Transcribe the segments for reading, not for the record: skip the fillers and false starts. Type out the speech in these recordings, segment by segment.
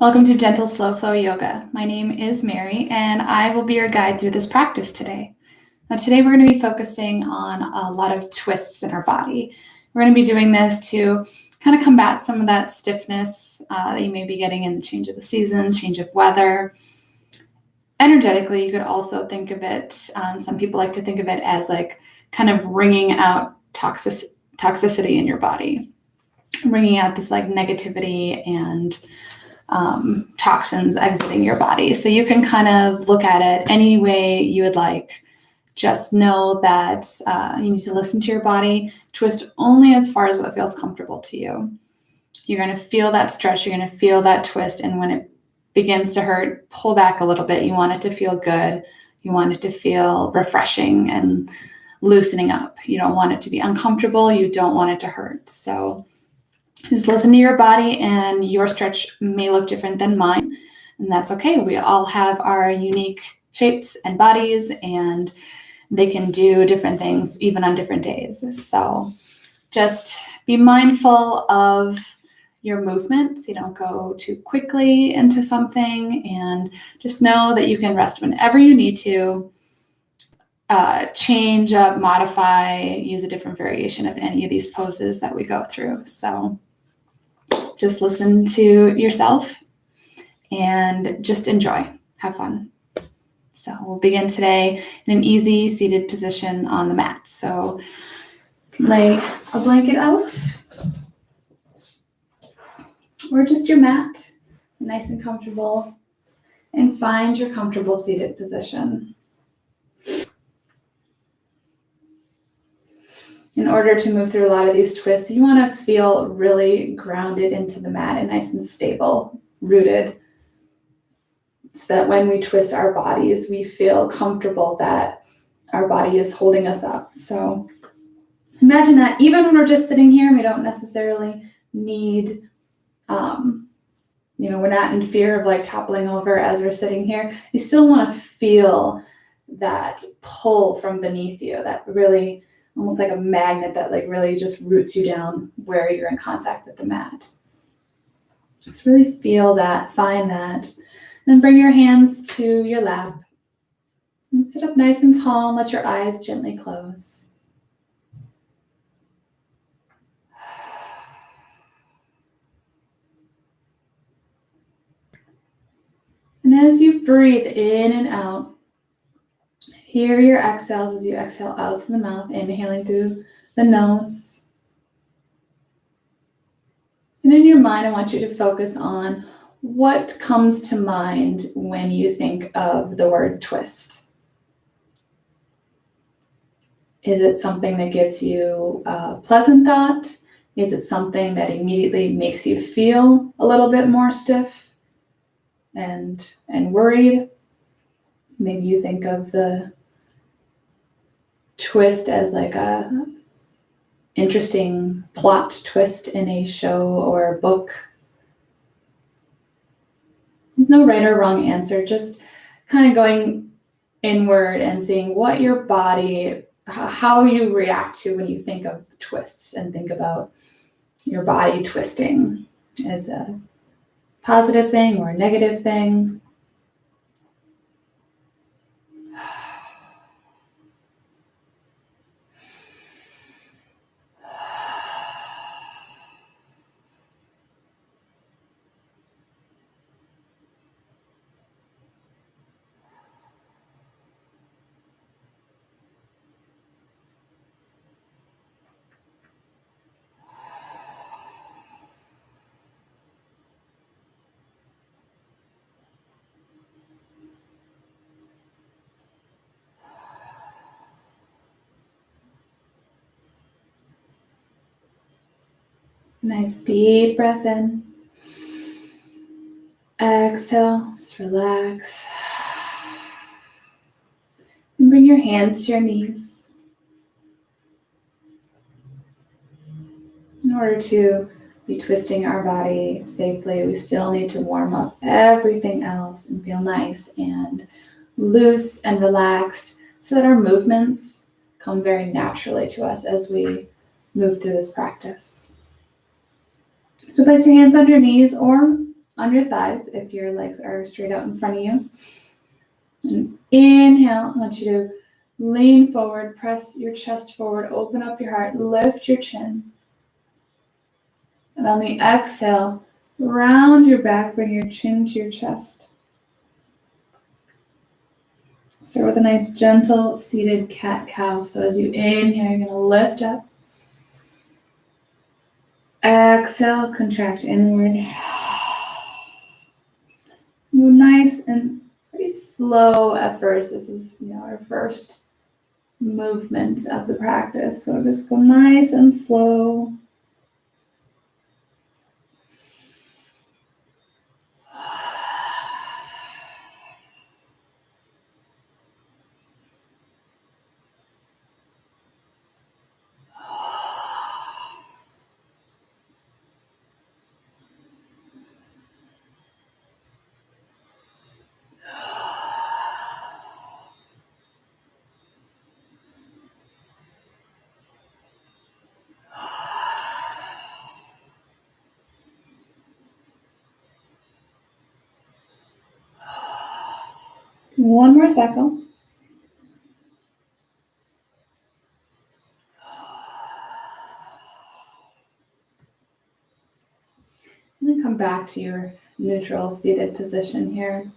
Welcome to Gentle Slow Flow Yoga. My name is Mary, and I will be your guide through this practice today. Now, today we're going to be focusing on a lot of twists in our body. We're going to be doing this to kind of combat some of that stiffness that you may be getting in the change of the season, change of weather. Energetically, you could also think of it, some people like to think of it as like kind of wringing out toxicity in your body, wringing out this like negativity and toxins exiting your body. So you can kind of look at it any way you would like. Just know that you need to listen to your body, twist only as far as what feels comfortable to you. You're going to feel that stretch, you're going to feel that twist, and when it begins to hurt, pull back a little bit. You want it to feel good. You want it to feel refreshing and loosening up. You don't want it to be uncomfortable. You don't want it to hurt. So just listen to your body, and your stretch may look different than mine, and that's okay. We all have our unique shapes and bodies, and they can do different things even on different days. So just be mindful of your movement so you don't go too quickly into something, and just know that you can rest whenever you need to, change up, modify, use a different variation of any of these poses that we go through. So just listen to yourself and just enjoy, have fun. So we'll begin today in an easy seated position on the mat. So lay a blanket out or just your mat, nice and comfortable, and find your comfortable seated position. In order to move through a lot of these twists, you want to feel really grounded into the mat and nice and stable, rooted, so that when we twist our bodies, we feel comfortable that our body is holding us up. So imagine that even when we're just sitting here, we don't necessarily need, we're not in fear of like toppling over as we're sitting here. You still want to feel that pull from beneath you, that really almost like a magnet that like really just roots you down where you're in contact with the mat. Just really feel that, find that. Then bring your hands to your lap and sit up nice and tall and let your eyes gently close. And as you breathe in and out, hear your exhales as you exhale out through the mouth, inhaling through the nose. And in your mind, I want you to focus on what comes to mind when you think of the word twist. Is it something that gives you a pleasant thought? Is it something that immediately makes you feel a little bit more stiff and worried? Maybe you think of the twist as like a interesting plot twist in a show or a book. No right or wrong answer, just kind of going inward and seeing what your body, how you react to when you think of twists and think about your body twisting as a positive thing or a negative thing. Nice deep breath in. Exhale, just relax. And bring your hands to your knees. In order to be twisting our body safely, we still need to warm up everything else and feel nice and loose and relaxed so that our movements come very naturally to us as we move through this practice. So place your hands on your knees or on your thighs if your legs are straight out in front of you. And inhale, I want you to lean forward, press your chest forward, open up your heart, lift your chin. And on the exhale, round your back, bring your chin to your chest. Start with a nice gentle seated cat-cow. So as you inhale, you're going to lift up. Exhale, contract inward. Move nice and pretty slow at first. This is, our first movement of the practice. So just go nice and slow. One more cycle. And then come back to your neutral seated position here.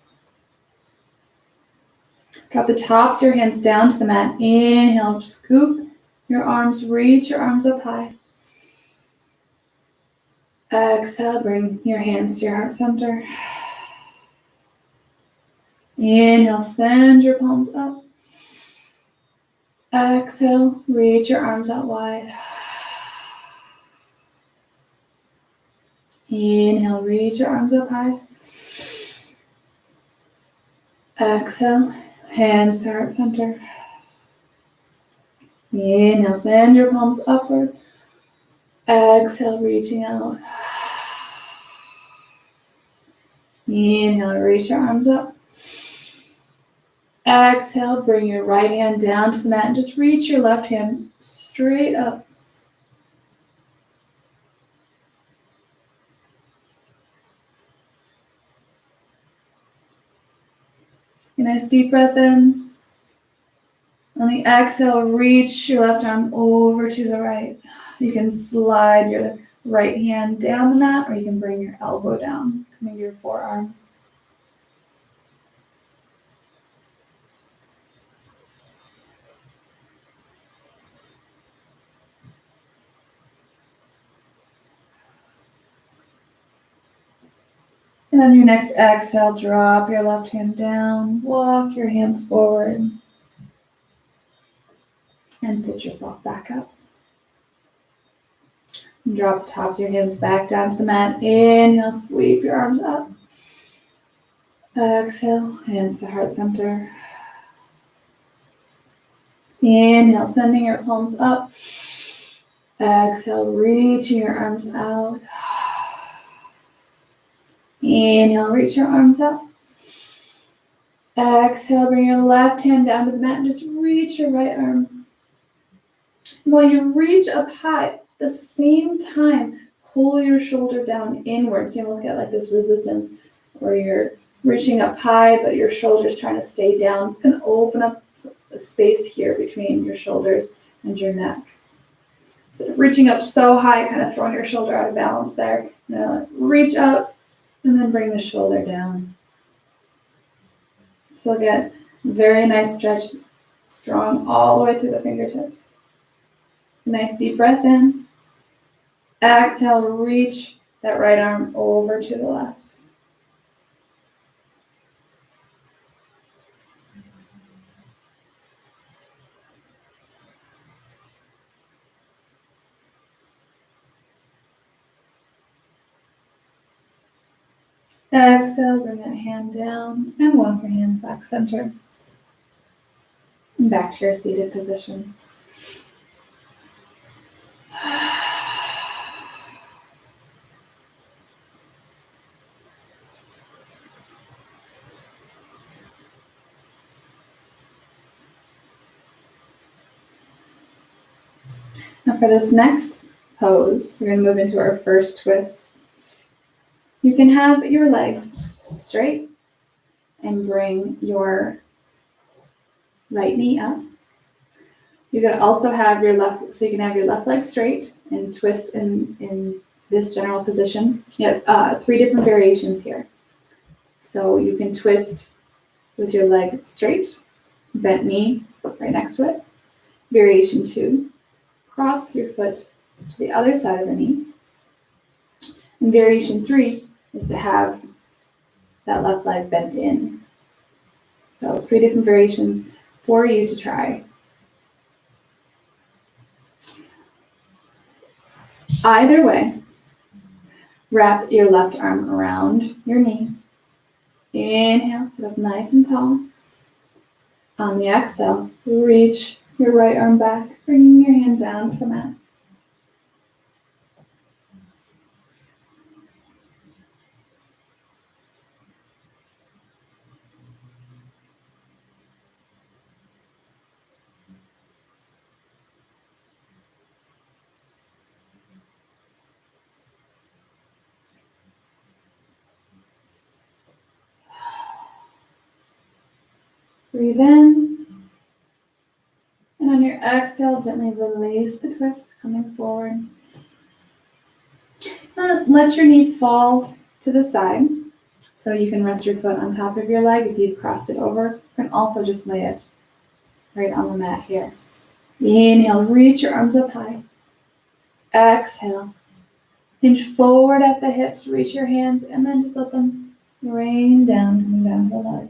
Drop the tops of your hands down to the mat. Inhale, scoop your arms, reach your arms up high. Exhale, bring your hands to your heart center. Inhale, send your palms up. Exhale, reach your arms out wide. Inhale, reach your arms up high. Exhale, hands to heart center. Inhale, send your palms upward. Exhale, reaching out. Inhale, reach your arms up. Exhale, bring your right hand down to the mat and just reach your left hand straight up. A nice deep breath in. On the exhale, reach your left arm over to the right. You can slide your right hand down the mat, or you can bring your elbow down, coming to your forearm. And on your next exhale, drop your left hand down, walk your hands forward, and sit yourself back up. And drop the tops of your hands back down to the mat. Inhale, sweep your arms up. Exhale, hands to heart center. Inhale, sending your palms up. Exhale, reaching your arms out. Inhale, reach your arms up. Exhale, bring your left hand down to the mat and just reach your right arm. And while you reach up high, at the same time, pull your shoulder down inwards. So you almost get like this resistance where you're reaching up high, but your shoulder's trying to stay down. It's going to open up a space here between your shoulders and your neck. So reaching up so high, kind of throwing your shoulder out of balance there. Now reach up and then bring the shoulder down. So get very nice stretch, strong all the way through the fingertips. Nice deep breath in. Exhale, reach that right arm over to the left. Exhale, bring that hand down and walk your hands back center. And back to your seated position. Now for this next pose, we're going to move into our first twist. You can have your legs straight and bring your right knee up. You can also have your left, so you can have your left leg straight and twist in this general position. You have 3 different variations here. So you can twist with your leg straight, bent knee right next to it. Variation 2, cross your foot to the other side of the knee. And variation 3 is to have that left leg bent in. So 3 different variations for you to try. Either way, wrap your left arm around your knee. Inhale, sit up nice and tall. On the exhale, reach your right arm back, bringing your hand down to the mat. Breathe in. And on your exhale, gently release the twist, coming forward. Let your knee fall to the side. So you can rest your foot on top of your leg if you've crossed it over. You can also just lay it right on the mat here. Inhale, reach your arms up high. Exhale. Hinge forward at the hips, reach your hands, and then just let them rain down, coming down the leg.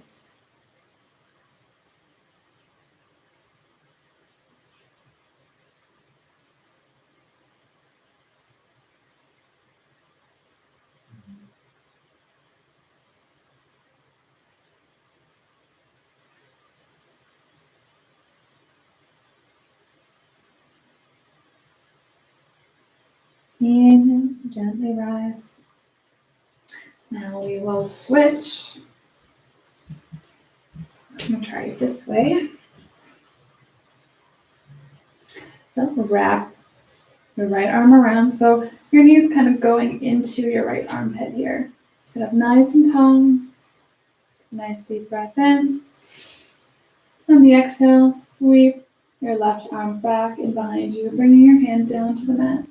Inhale to gently rise. Now we will switch. I'm going to try it this way. So wrap your right arm around. So your knee is kind of going into your right armpit here. Sit up nice and tall. Nice deep breath in. On the exhale, sweep your left arm back and behind you, bringing your hand down to the mat.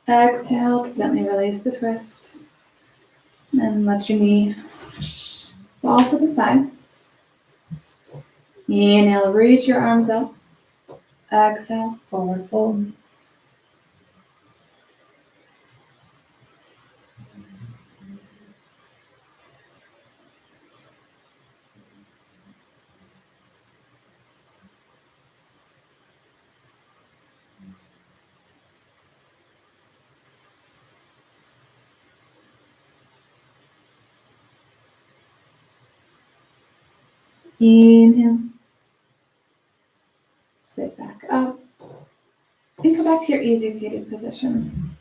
Exhale to gently release the twist. And let your knee fall to the side. Inhale, reach your arms up. Exhale, forward fold. Inhale. Sit back up. And come back to your easy seated position.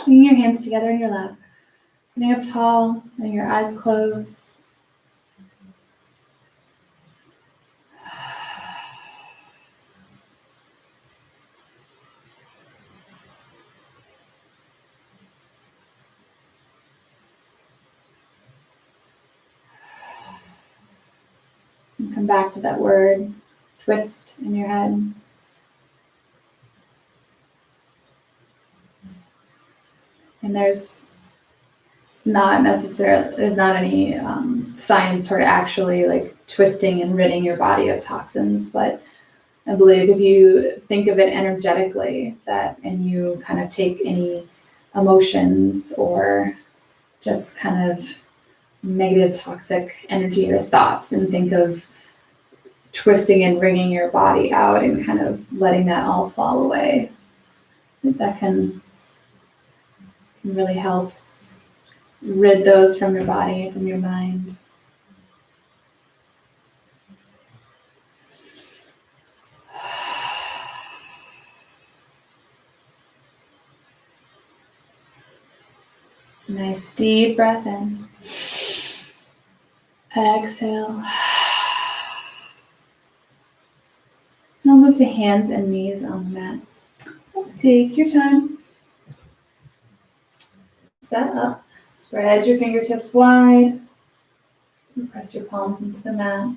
Bringing your hands together in your lap. Sitting up tall and your eyes closed. And come back to that word, twist in your head. And there's not any science toward actually like twisting and ridding your body of toxins, but I believe if you think of it energetically and you kind of take any emotions or just kind of negative toxic energy or thoughts and think of twisting and wringing your body out and kind of letting that all fall away, that can and really help rid those from your body, from your mind. Nice deep breath in. Exhale. Now move to hands and knees on the mat. So take your time. Set up. Spread your fingertips wide. So press your palms into the mat.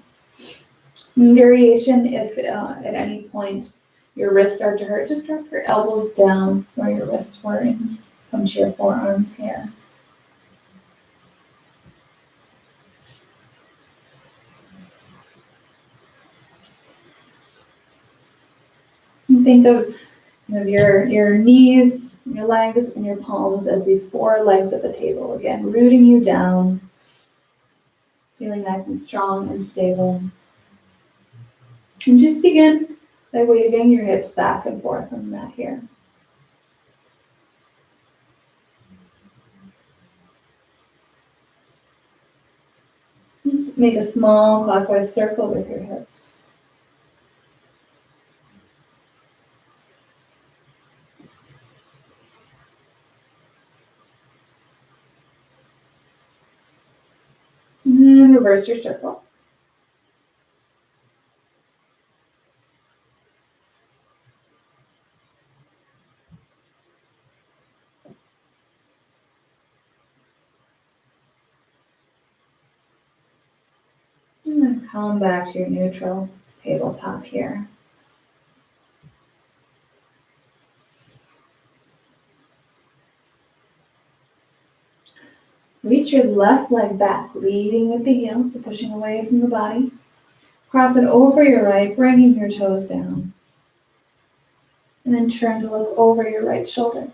Variation, if at any point your wrists start to hurt, just drop your elbows down where your wrists were and come to your forearms here. And think of your knees, your legs, and your palms as these four legs at the table. Again, rooting you down, feeling nice and strong and stable. And just begin by waving your hips back and forth on the mat here. Let's make a small clockwise circle with your hips. And reverse your circle. And then come back to your neutral tabletop here. Reach your left leg back, leading with the heel, so pushing away from the body. Cross it over your right, bringing your toes down. And then turn to look over your right shoulder.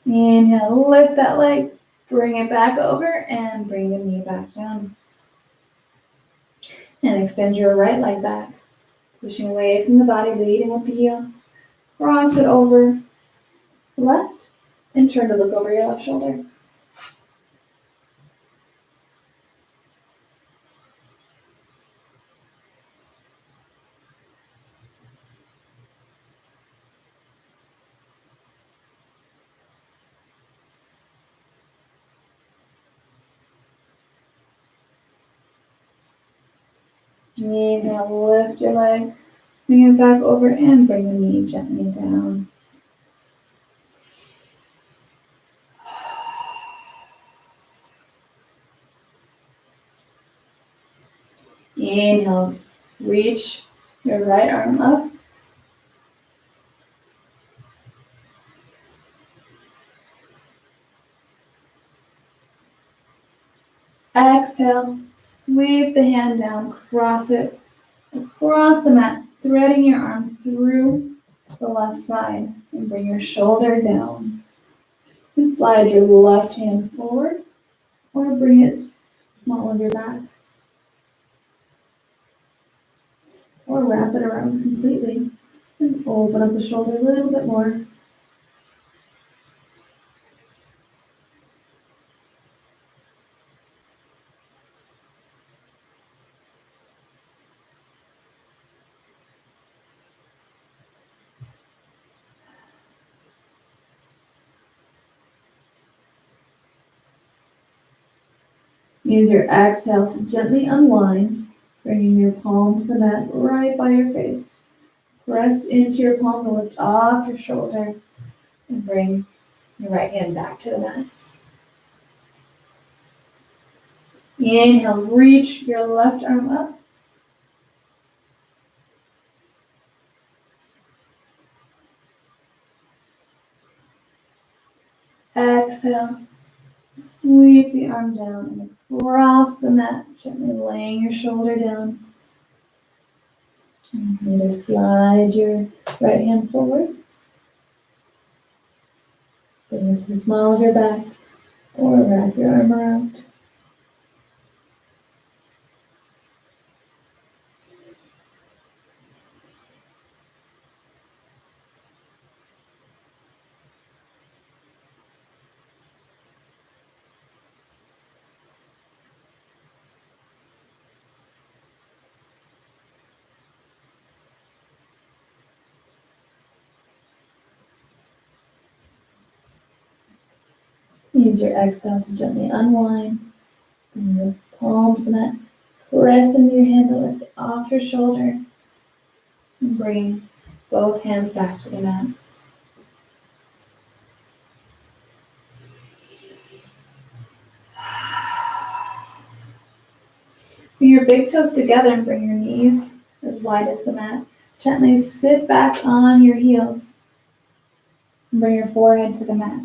Inhale, lift that leg, bring it back over, and bring the knee back down. And extend your right leg back, pushing away from the body, leading with the heel. Cross it over left, and turn to look over your left shoulder. Inhale, lift your leg, bring it back over, and bring the knee gently down. Inhale, reach your right arm up. Exhale, sweep the hand down, cross it across the mat, threading your arm through the left side, and bring your shoulder down. And slide your left hand forward, or bring it small under your back. Or wrap it around completely, and open up the shoulder a little bit more. Use your exhale to gently unwind, bringing your palm to the mat right by your face. Press into your palm to lift off your shoulder and bring your right hand back to the mat. Inhale, reach your left arm up. Exhale, Sweep the arm down and across the mat, gently laying your shoulder down. And either slide your right hand forward, bring it to the small of your back, or wrap your arm around. Use your exhale to gently unwind. Bring your palm to the mat. Press into your hand to lift it off your shoulder. And bring both hands back to the mat. Bring your big toes together and bring your knees as wide as the mat. Gently sit back on your heels. And bring your forehead to the mat.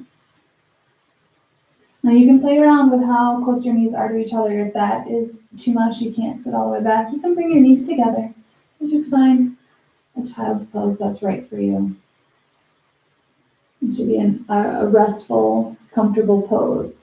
Now you can play around with how close your knees are to each other. If that is too much, you can't sit all the way back, you can bring your knees together and just find a child's pose that's right for you. It should be a restful, comfortable pose.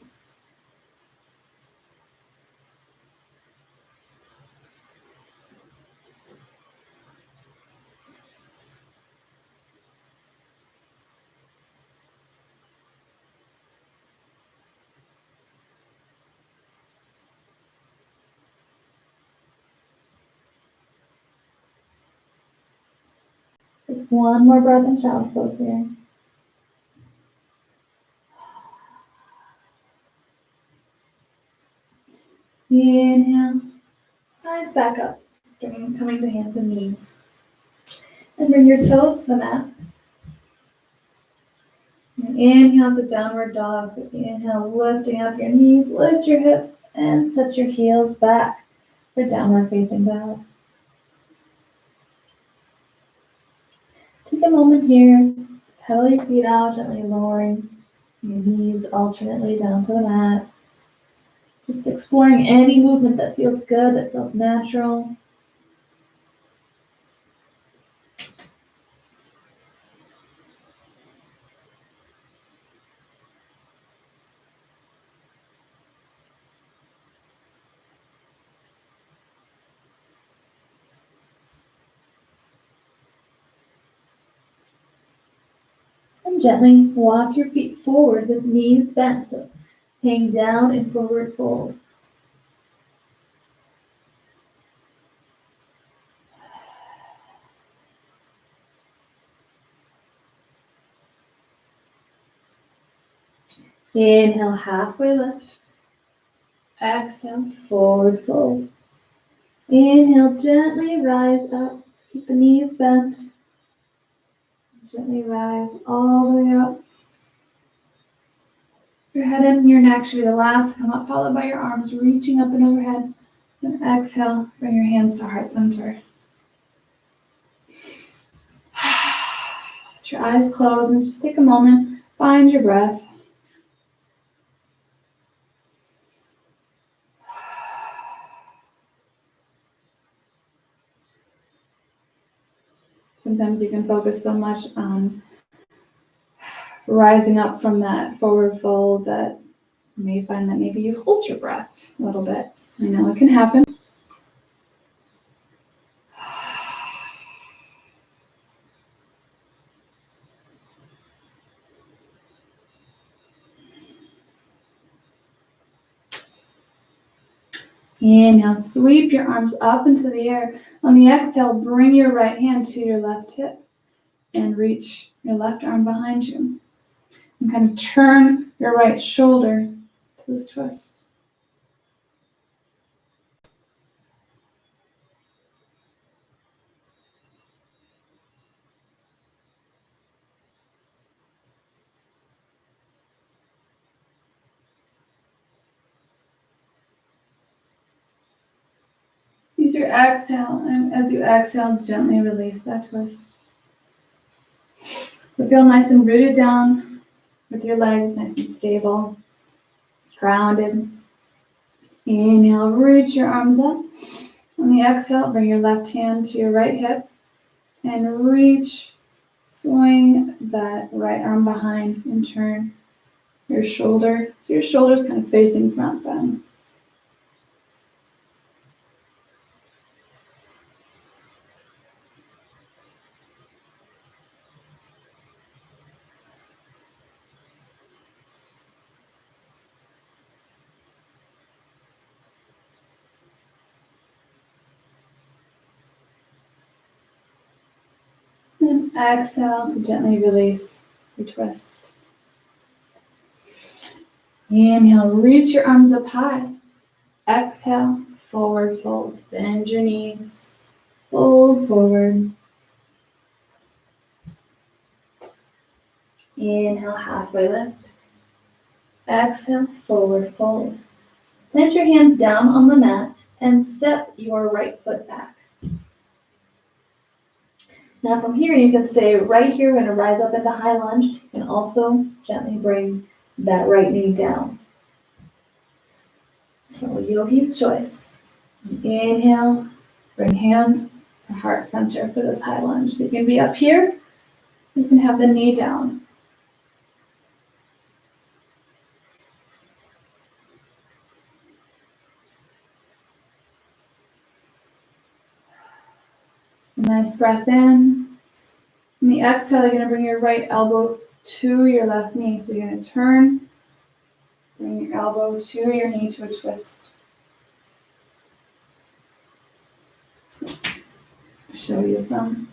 Take one more breath in child's pose here. Inhale, rise back up, coming to hands and knees. And bring your toes to the mat. And inhale to downward dog. So inhale, lifting up your knees, lift your hips, and set your heels back for downward facing dog. Take a moment here, pedal your feet out, gently lowering your knees alternately down to the mat. Just exploring any movement that feels good, that feels natural. And gently walk your feet forward with knees bent, so hang down in forward fold. Inhale, halfway lift. Exhale, forward fold. Inhale, gently rise up. Keep the knees bent. Gently rise all the way up. Your head and your neck should be the last to come up, followed by your arms reaching up and overhead. And exhale, bring your hands to heart center. Let your eyes close and just take a moment, find your breath. Sometimes you can focus so much on rising up from that forward fold that you may find that maybe you hold your breath a little bit. I know it can happen. Inhale, sweep your arms up into the air. On the exhale, bring your right hand to your left hip and reach your left arm behind you. And kind of turn your right shoulder to this twist. Use your exhale, and as you exhale, gently release that twist. So feel nice and rooted down with your legs, nice and stable. grounded. Inhale, reach your arms up. On the exhale, bring your left hand to your right hip and reach, swing that right arm behind and turn your shoulder. So your shoulder's kind of facing front then. And exhale to gently release your twist. Inhale, reach your arms up high. Exhale, forward fold. Bend your knees. Fold forward. Inhale, halfway lift. Exhale, forward fold. Plant your hands down on the mat and step your right foot back. Now from here, you can stay right here. We're going to rise up into high lunge and also gently bring that right knee down. So yogi's choice. Inhale, bring hands to heart center for this high lunge. So you can be up here, you can have the knee down. Nice breath in. On the exhale, you're going to bring your right elbow to your left knee. So you're going to turn, bring your elbow to your knee to a twist. Show you from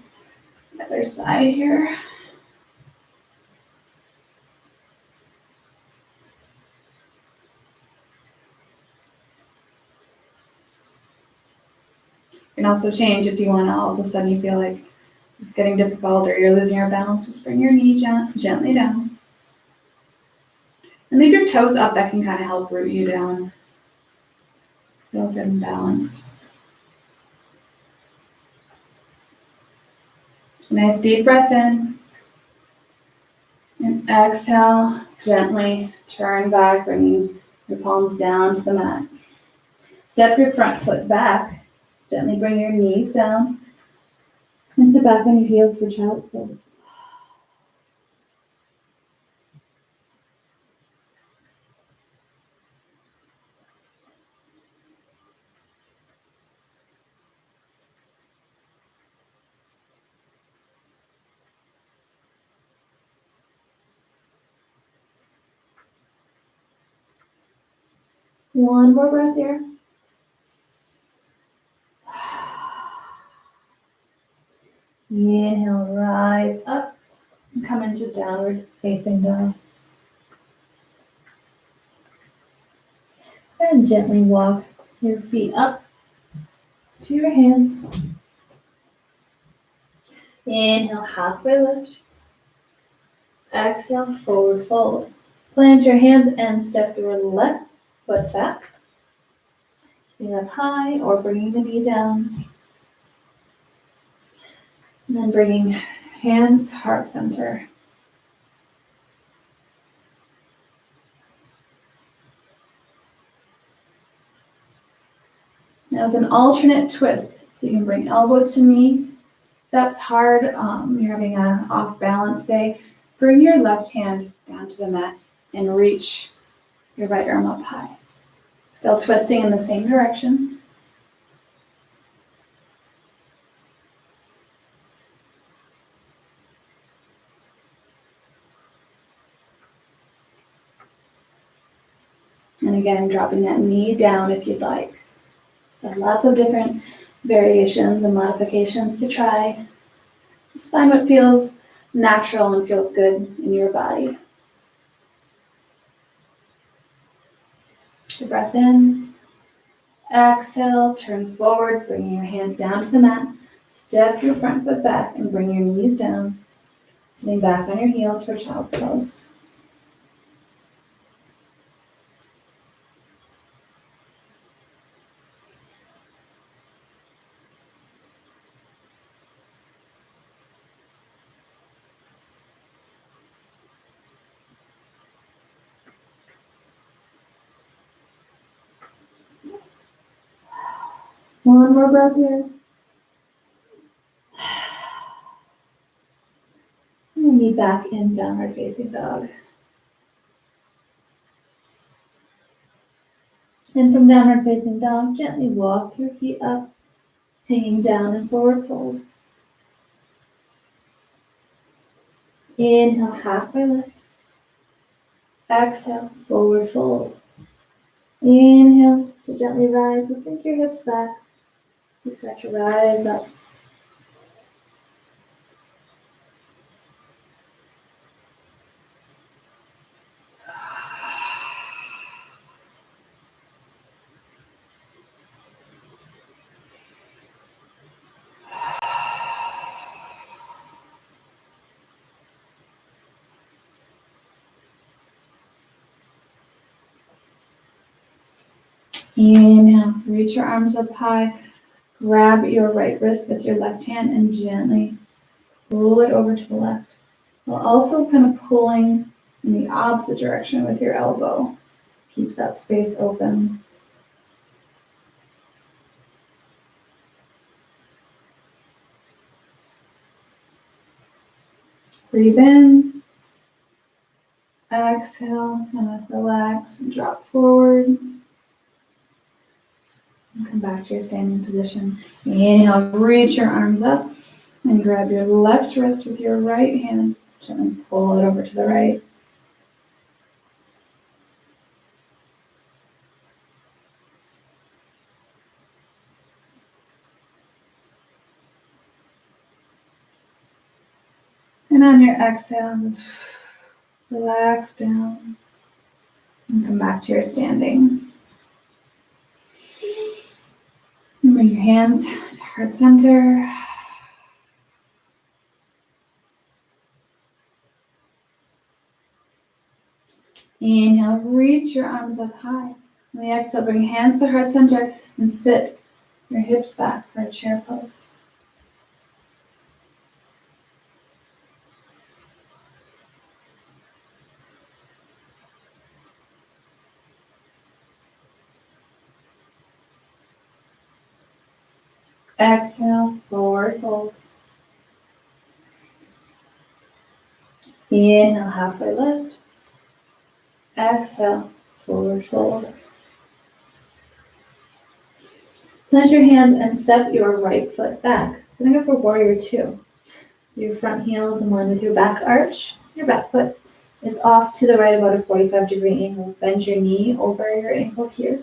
the other side here. You can also change if you want to, all of a sudden you feel like it's getting difficult or you're losing your balance, just bring your knee gently down. And leave your toes up, that can kind of help root you down. Feel good and balanced. Nice deep breath in. And exhale, gently turn back, bringing your palms down to the mat. Step your front foot back. Gently bring your knees down. And sit back on your heels for child's pose. One more breath here. Inhale, rise up and come into downward facing dog. And gently walk your feet up to your hands. Inhale, halfway lift. Exhale, forward fold. Plant your hands and step your left foot back. Keeping up high or bringing the knee down. And then bringing hands to heart center. Now as an alternate twist, so you can bring elbow to knee. That's hard, you're having an off balance day. Bring your left hand down to the mat and reach your right arm up high. Still twisting in the same direction. And again, dropping that knee down if you'd like. So lots of different variations and modifications to try. Just find what feels natural and feels good in your body. The breath in. Exhale, turn forward, bringing your hands down to the mat. Step your front foot back and bring your knees down. Sitting back on your heels for child's pose. One more breath here. And meet back in downward facing dog. And from downward facing dog, gently walk your feet up, hanging down in forward fold. Inhale, halfway lift. Exhale, forward fold. Inhale to gently rise, to sink your hips back, to start to rise up. Inhale, reach your arms up high, grab your right wrist with your left hand and gently pull it over to the left, while also kind of pulling in the opposite direction with your elbow. Keeps that space open. Breathe in, exhale, kind of relax and drop forward. And come back to your standing position. Inhale, reach your arms up and grab your left wrist with your right hand. Gently pull it over to the right. And on your exhale, just relax down and come back to your standing. And bring your hands to heart center. Inhale, reach your arms up high. On the exhale, bring your hands to heart center and sit your hips back for a chair pose. Exhale, forward fold. Inhale, halfway lift. Exhale, forward fold. Plant your hands and step your right foot back, setting up for warrior two. So your front heel is in line with your back arch. Your back foot is off to the right about a 45-degree angle. Bend your knee over your ankle here.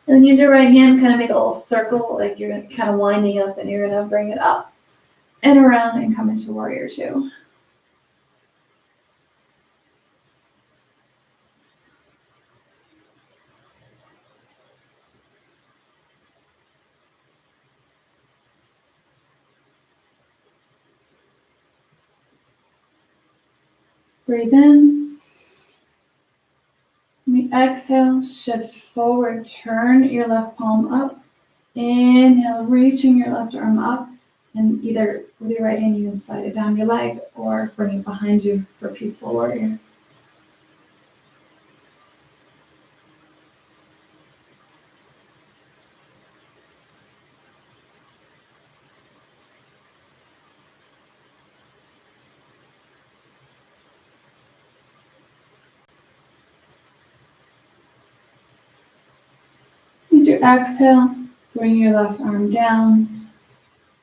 And then use your right hand, kind of make a little circle, like you're kind of winding up, and you're going to bring it up and around and come into warrior two. Breathe in. On the exhale, shift forward, turn your left palm up. Inhale, reaching your left arm up, and either with your right hand you can slide it down your leg or bring it behind you for peaceful warrior. With your exhale, bring your left arm down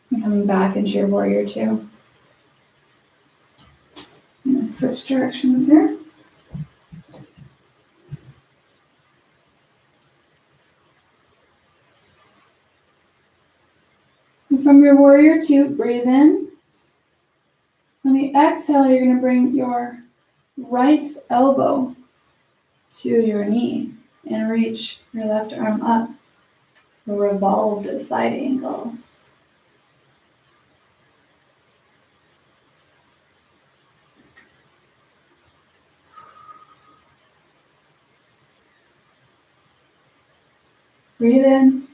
and coming back into your warrior two. I'm going to switch directions here. And from your warrior two, breathe in. On the exhale, you're going to bring your right elbow to your knee and reach your left arm up, a revolved side angle. Breathe in.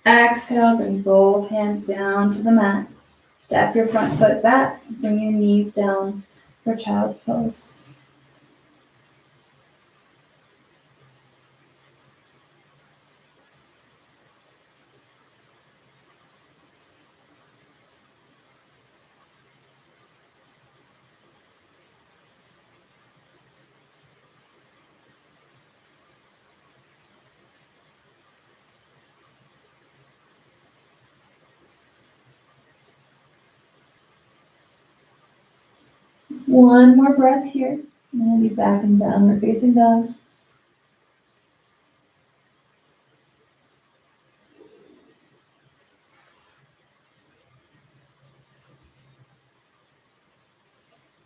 Exhale, bring both hands down to the mat. Step your front foot back, bring your knees down for child's pose. One more breath here, and then we'll be back in downward facing dog.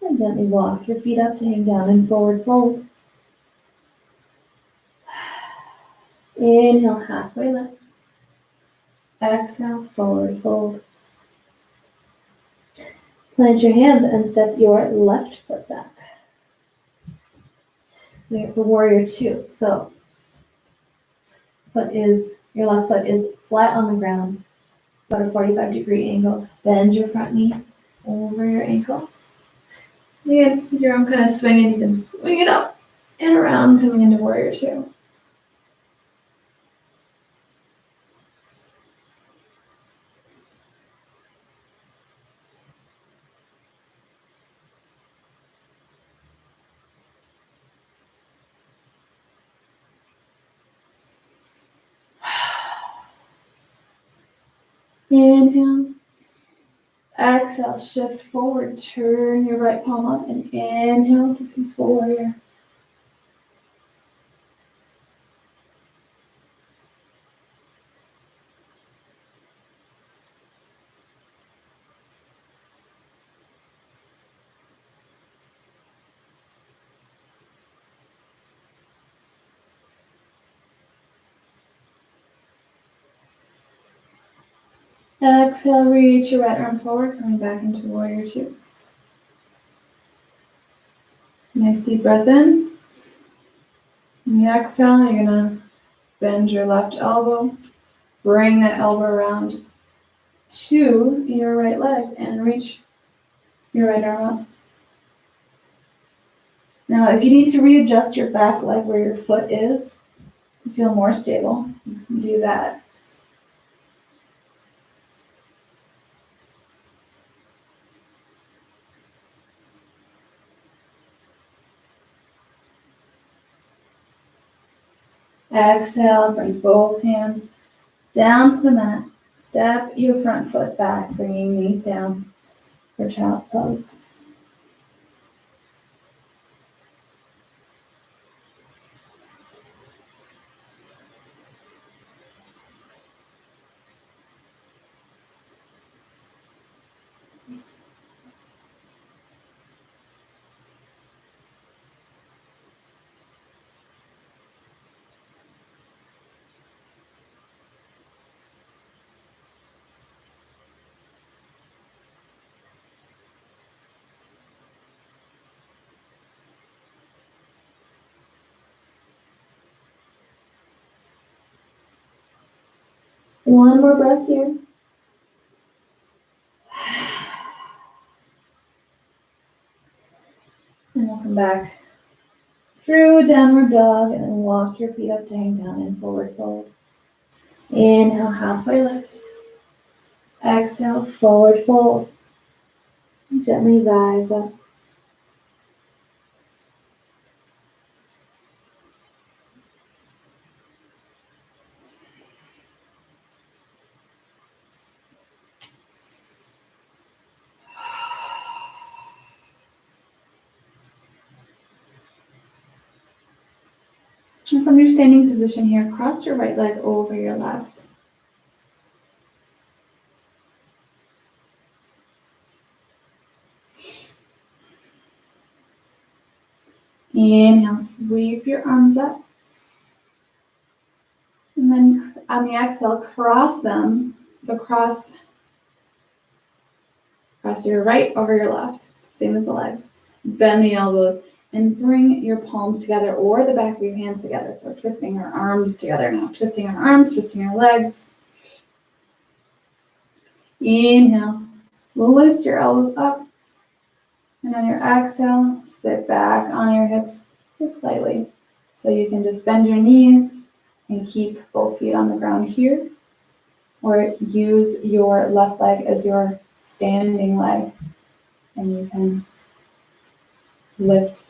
And gently walk your feet up to hang down in forward fold. Inhale, halfway lift. Exhale, forward fold. Plant your hands and step your left foot back. So you're for warrior two. So your left foot is flat on the ground, about a 45-degree angle. Bend your front knee over your ankle. Again, with your arm kind of swinging, you can swing it up and around coming into warrior two. Inhale. Exhale, shift forward, turn your right palm up and inhale to peaceful warrior. Exhale, reach your right arm forward, coming back into warrior two. Nice deep breath in. And the exhale, you're gonna bend your left elbow, bring that elbow around to your right leg and reach your right arm up. Now, if you need to readjust your back leg where your foot is to feel more stable, you can do that. Exhale, bring both hands down to the mat. Step your front foot back, bringing knees down for child's pose. One more breath here. And we'll come back through downward dog and then walk your feet up to hang down in forward fold. Inhale, halfway lift. Exhale, forward fold. Gently rise up. And from your standing position here, cross your right leg over your left. Inhale, sweep your arms up. And then on the exhale, cross them. So cross your right over your left, same as the legs. Bend the elbows and bring your palms together or the back of your hands together. So we're twisting our arms together now. Twisting our arms, twisting our legs. Inhale, lift your elbows up. And on your exhale, sit back on your hips just slightly. So you can just bend your knees and keep both feet on the ground here. Or use your left leg as your standing leg. And you can lift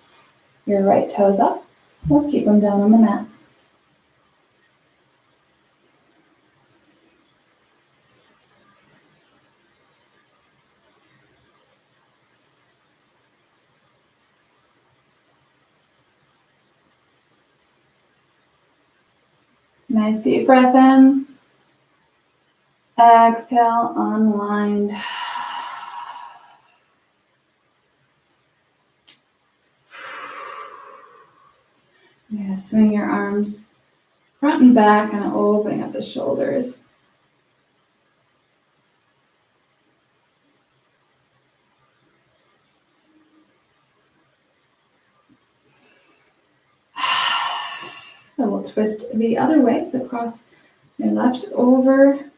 your right toes up or keep them down on the mat. Nice deep breath in. Exhale, unwind. Yeah, swing your arms front and back, kind of opening up the shoulders. Then we'll twist the other way, so cross your left over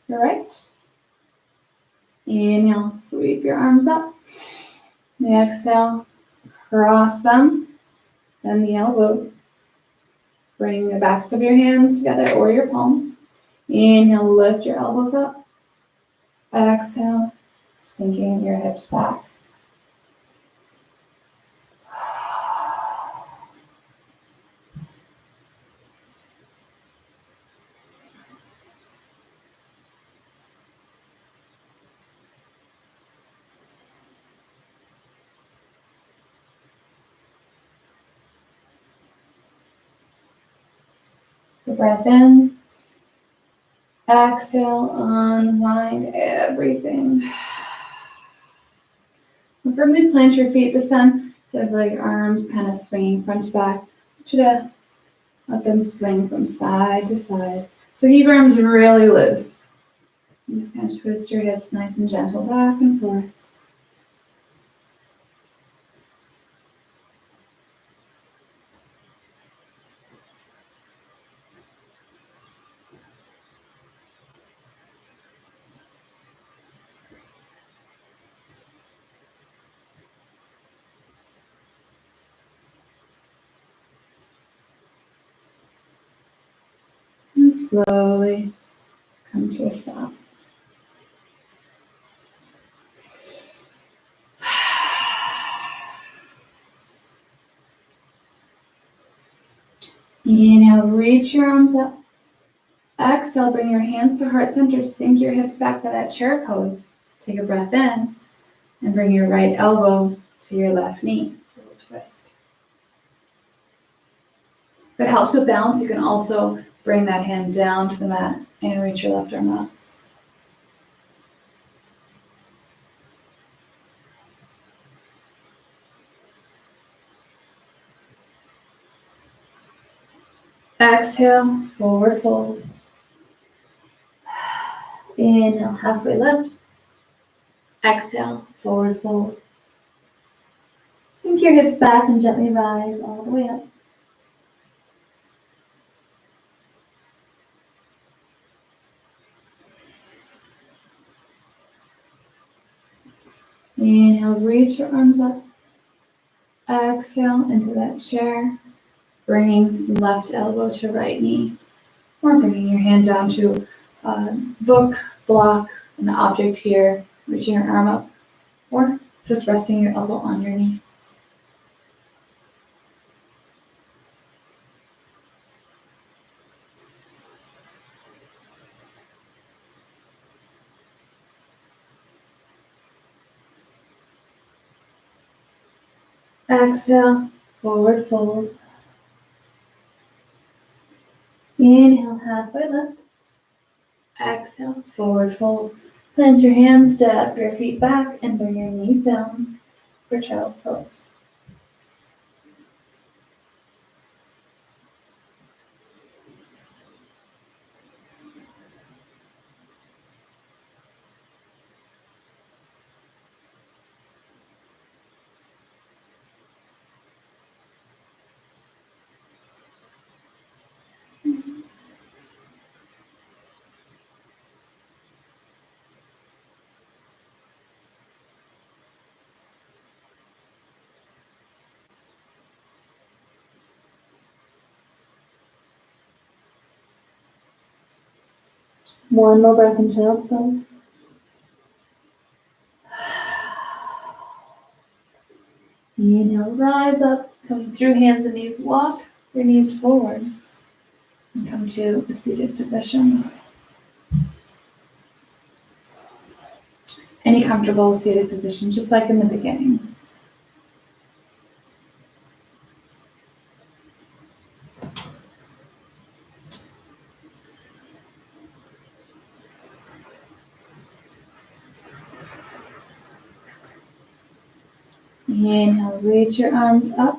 your right. Inhale, sweep your arms up. Exhale, cross them, bend the elbows. Bring the backs of your hands together or your palms. Inhale, lift your elbows up. Exhale, sinking your hips back. The breath in. Exhale, unwind everything. And firmly plant your feet this time, instead of like arms kind of swinging front to back. I want you to let them swing from side to side. So keep your arms really loose. You just kind of twist your hips nice and gentle back and forth. And slowly come to a stop. Inhale, reach your arms up. Exhale, bring your hands to heart center. Sink your hips back by that chair pose. Take a breath in and bring your right elbow to your left knee. A little twist. If it helps with balance, you can also bring that hand down to the mat and reach your left arm up. Exhale, forward fold. Inhale, halfway lift. Exhale, forward fold. Sink your hips back and gently rise all the way up. Inhale, reach your arms up. Exhale into that chair, bringing left elbow to right knee, or bringing your hand down to a book, block, an object here, reaching your arm up, or just resting your elbow on your knee. Exhale, forward fold. Inhale, halfway lift. Exhale, forward fold. Plant your hands, step your feet back, and bring your knees down for child's pose. One more breath in child's pose. Inhale, rise up, come through hands and knees, walk your knees forward, and come to a seated position. Any comfortable seated position, just like in the beginning. Inhale, reach your arms up.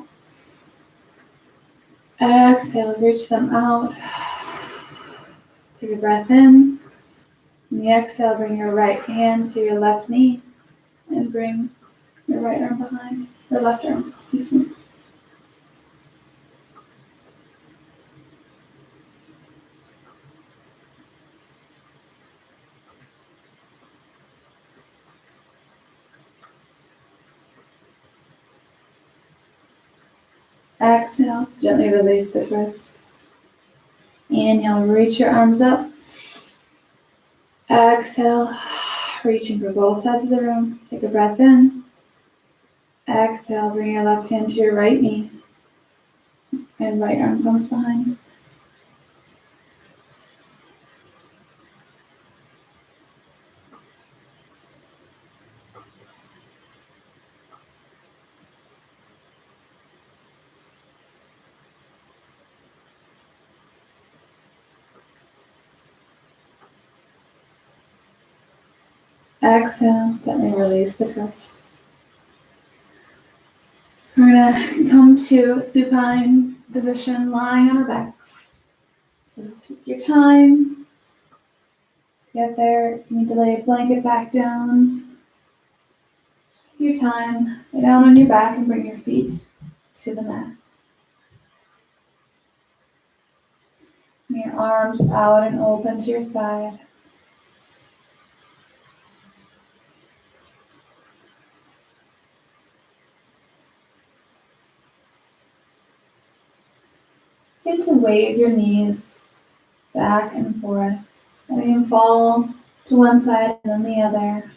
Exhale, reach them out. Take a breath in. On the exhale, bring your right hand to your left knee and bring your right arm behind, or left arm, excuse me. Exhale, gently release the twist. Inhale, reach your arms up. Exhale, reaching for both sides of the room. Take a breath in. Exhale, bring your left hand to your right knee and right arm comes behind. Exhale, gently release the twist. We're going to come to supine position, lying on our backs. So take your time to get there. If you need to lay a blanket back down, take your time. Lay down on your back and bring your feet to the mat. Bring your arms out and open to your side. Begin to wave your knees back and forth, letting them fall to one side and then the other.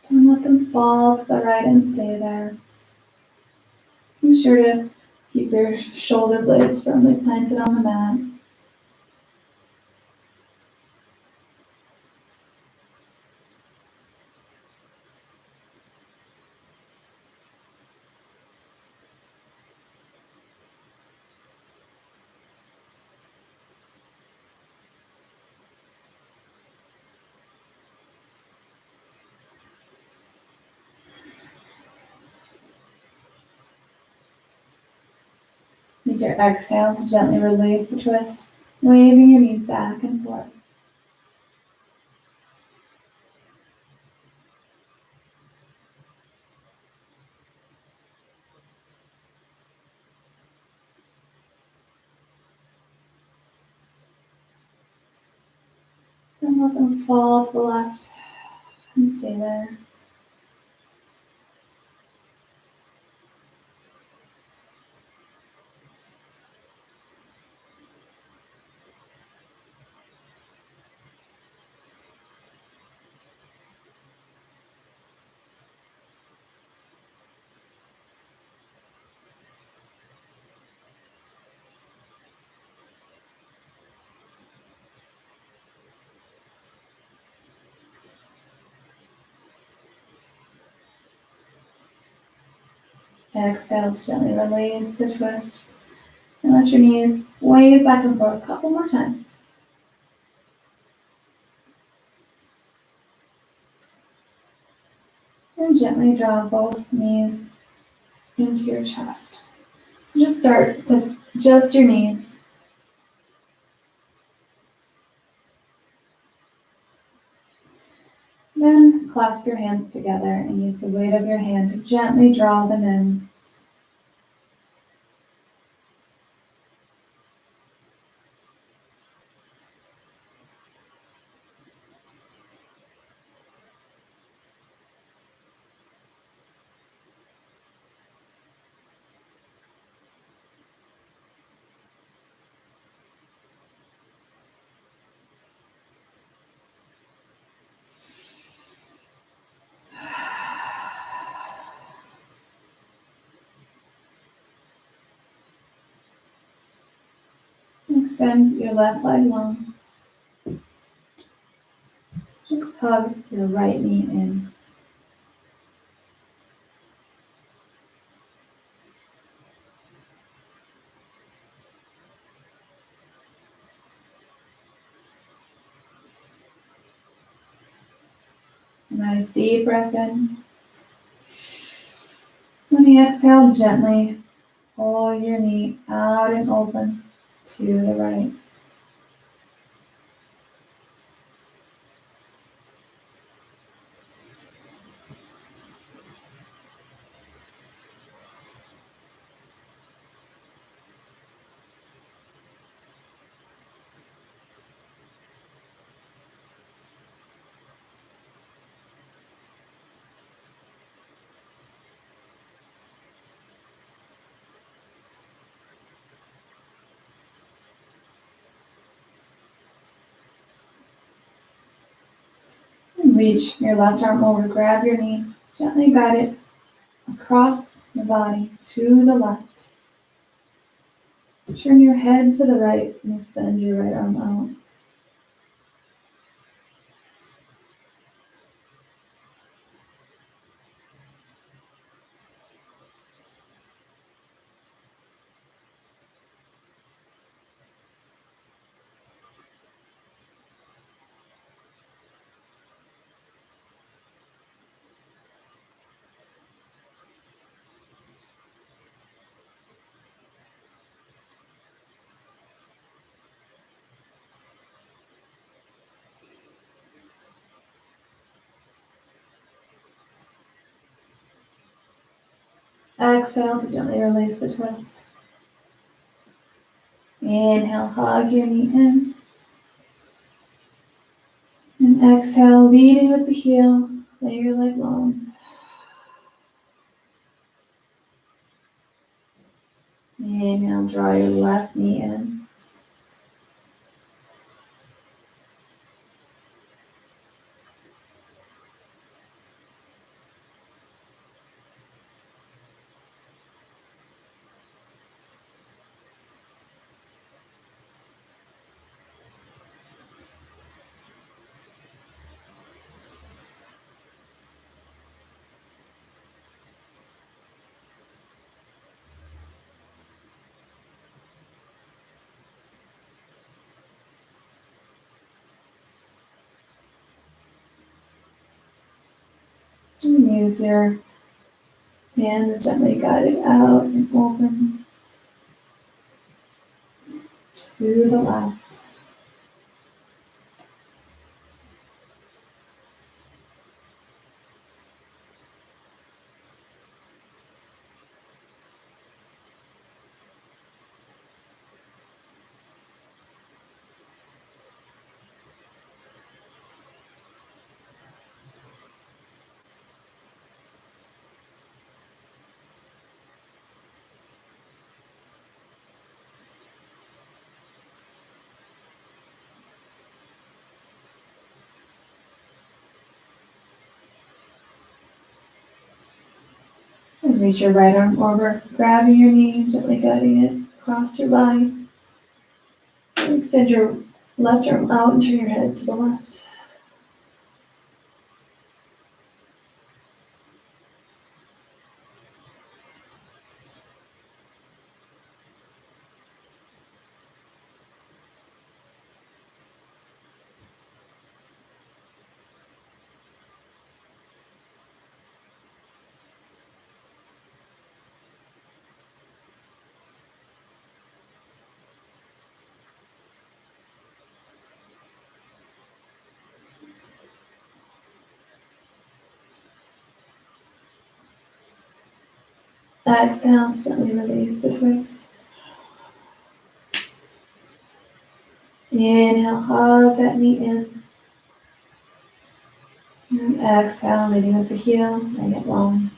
Don't let them fall to the right and stay there. Be sure to keep your shoulder blades firmly planted on the mat. Use your exhale to gently release the twist, waving your knees back and forth. Don't let them fall to the left and stay there. Exhale, gently release the twist and let your knees wave back and forth a couple more times. And gently draw both knees into your chest. Just start with just your knees. Then clasp your hands together and use the weight of your hand to gently draw them in. Extend your left leg long. Hug your right knee in. Nice deep breath in. When you exhale, gently pull your knee out and open to the right. And reach your left arm over, grab your knee, gently guide it across your body to the left. Turn your head to the right and extend your right arm out. Exhale to gently release the twist. Inhale, hug your knee in. And exhale, leading with the heel, lay your leg long. Inhale, draw your left knee in. And use your hand to gently guide it out and open to the left. And reach your right arm over, grabbing your knee, gently guiding it across your body. And extend your left arm out and turn your head to the left. Exhale, gently release the twist. Inhale, hug that knee in. And exhale, leading with the heel, laying it long.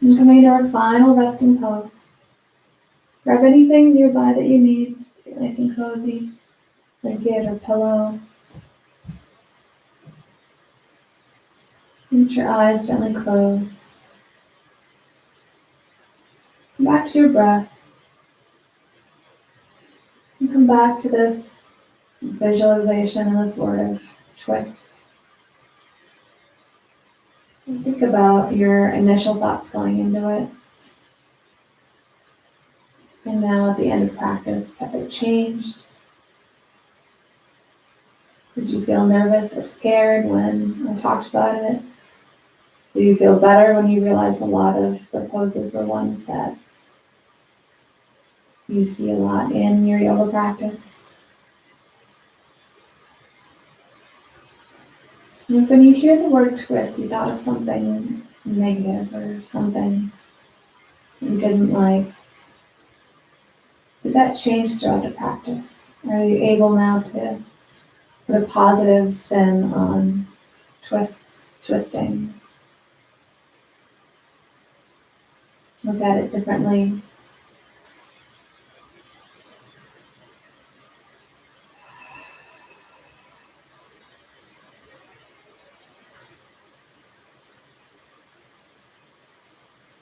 And coming to our final resting pose. Grab anything nearby that you need to get nice and cozy, blanket or pillow. Let your eyes gently close. Come back to your breath. And come back to this visualization and this sort of twist. And think about your initial thoughts going into it. And now at the end of practice, have they changed? Did you feel nervous or scared when I talked about it? Did you feel better when you realized a lot of the poses were ones that you see a lot in your yoga practice? And if when you hear the word twist, you thought of something negative or something you didn't like, did that change throughout the practice? Are you able now to put a positive spin on twisting? Look at it differently.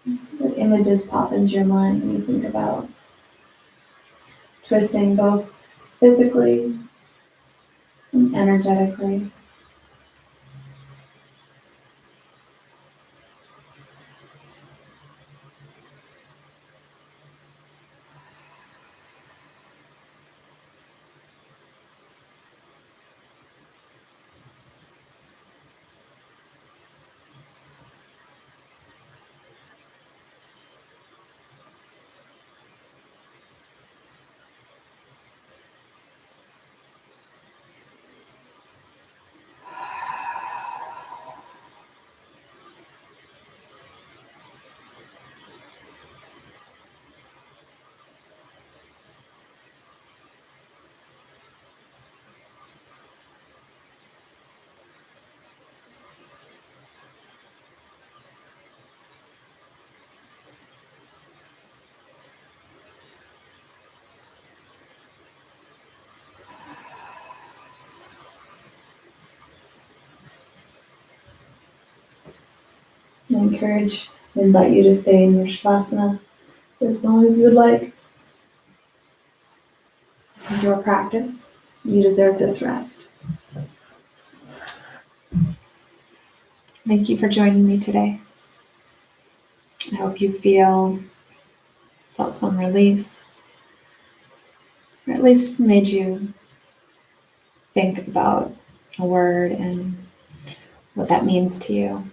And see what images pop into your mind when you think about twisting, both physically and energetically. I invite you to stay in your shavasana as long as you would like. This is your practice. You deserve this rest. Thank you for joining me today. I hope you felt some release, or at least made you think about a word and what that means to you.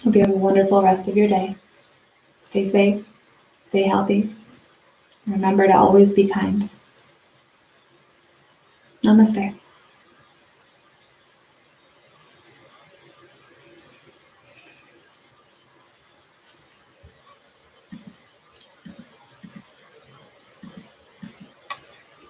Hope you have a wonderful rest of your day. Stay safe, stay healthy, and remember to always be kind. Namaste.